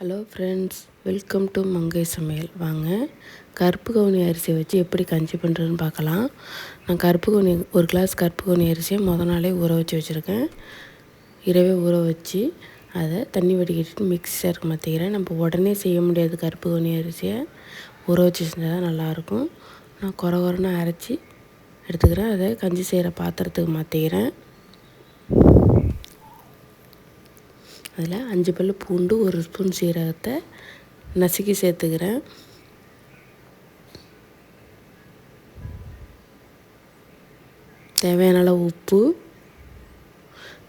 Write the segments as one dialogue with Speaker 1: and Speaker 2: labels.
Speaker 1: Hello friends, welcome to மங்கை சமையல். வாங்க கருப்பு கவுனி அரிசியை வச்சு எப்படி கஞ்சி பண்ணுறதுன்னு பார்க்கலாம். நான் ஒரு கிளாஸ் கருப்பு கவுனி அரிசியை நாளே ஊற வச்சு வச்சுருக்கேன். இரவே ஊற வச்சு அதை தண்ணி வடிகட்டிட்டு மிக்ஸி ஜாருக்கு மாற்றிக்கிறேன். நம்ம உடனே செய்ய முடியாது, கருப்பு கவுனி அரிசியை ஊற வச்சு செஞ்சால் தான் நல்லாயிருக்கும். நான் குறன்னு அரைச்சி எடுத்துக்கிறேன். அதை கஞ்சி செய்கிற பாத்திரத்துக்கு மாற்றிக்கிறேன். அதில் 5 பல் பூண்டு, 1 ஸ்பூன் சீரகத்தை நசுக்கி சேர்த்துக்கிறேன். தேவையான அளவு உப்பு,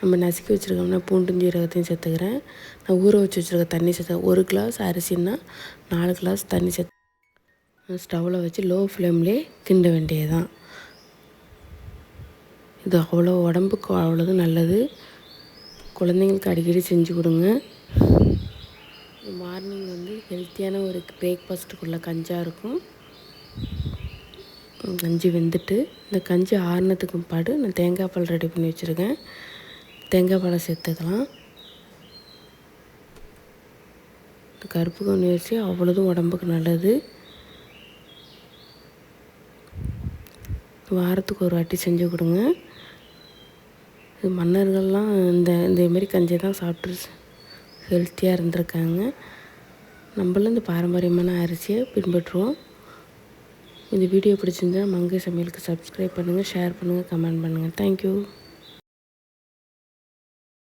Speaker 1: நம்ம நசுக்கி வச்சுருக்கோம்னா பூண்டும் சீரகத்தையும் சேர்த்துக்கிறேன். நான் ஊற வச்சு வச்சுருக்க தண்ணி சேர்த்து 1 கிளாஸ் அரிசின்னா 4 கிளாஸ் தண்ணி சேர்த்து ஸ்டவ்வில் வச்சு லோ ஃப்ளேம்லேயே கிண்ட வேண்டியது தான். இது அவ்வளோ உடம்புக்கு அவ்வளோது நல்லது. குழந்தைங்களுக்கு அடிக்கடி செஞ்சு கொடுங்க. மார்னிங் ஹெல்த்தியான ஒரு பிரேக்ஃபாஸ்ட்டுக்குள்ளே கஞ்சாக இருக்கும். கஞ்சி வெந்துட்டு இந்த கஞ்சி ஆறுனத்துக்கு பாடு நான் தேங்காய் பால் ரெடி பண்ணி வச்சுருக்கேன். தேங்காய் பாலை சேர்த்துக்கலாம். இந்த கருப்பு கவுனி அரிசி அவ்வளோதும் உடம்புக்கு நல்லது. வாரத்துக்கு ஒரு வாட்டி செஞ்சு கொடுங்க. இது மன்னர்கள்லாம் இதேமாரி கஞ்சி தான் சாப்பிட்டு ஹெல்த்தியாக இருந்திருக்காங்க. நம்மளும் இந்த பாரம்பரியமான அரிசியை பின்பற்றுவோம். இந்த வீடியோ பிடிச்சிருந்தா மங்கை சமையலுக்கு சப்ஸ்கிரைப் பண்ணுங்கள், ஷேர் பண்ணுங்கள், கமெண்ட் பண்ணுங்கள். தேங்க்யூ.